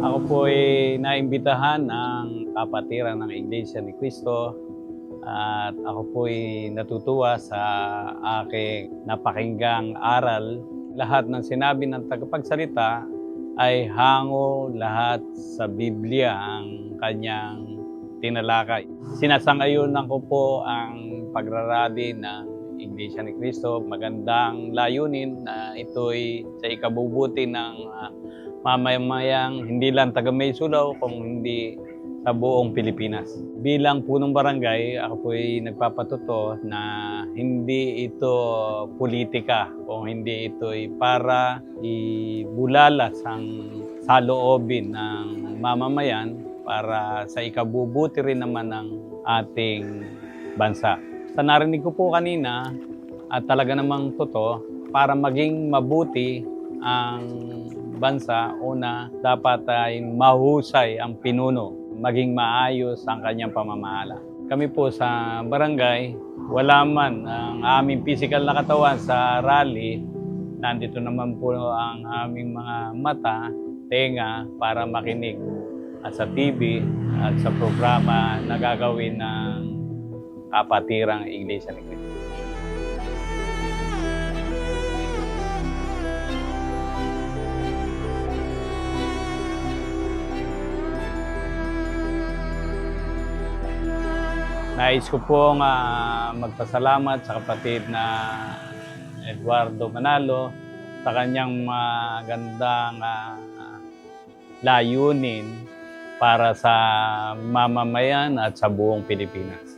Ako po ay naimbitahan ng kapatiran ng Iglesia ni Cristo at ako po ay natutuwa sa aking napakinggang aral. Lahat ng sinabi ng tagapagsalita ay hango lahat sa Biblia ang kanyang tinalakay. Sinasang-ayunan ko po ang pagrarally ng Iglesia ni Cristo. Magandang layunin na ito'y sa ikabubuti ng mamamayang hindi lang taga Maysulao kung hindi sa buong Pilipinas. Bilang punong barangay, ako po ay nagpapatuto na hindi ito politika o hindi ito ay para ibulalas ang saloobin ng mamamayan para sa ikabubuti rin naman ng ating bansa. Sa narinig ko po kanina at talaga namang totoo, para maging mabuti ang bansa, una, dapat ay mahusay ang pinuno, maging maayos ang kanyang pamamahala. Kami po sa barangay, wala man ang aming physical na katawan sa rally, nandito naman po ang aming mga mata, tenga para makinig at sa TV at sa programa na gagawin ng kapatirang Iglesia ni Cristo. Nais ko pong magpasalamat sa kapatid na Eduardo Manalo sa kanyang magandang layunin para sa mamamayan at sa buong Pilipinas.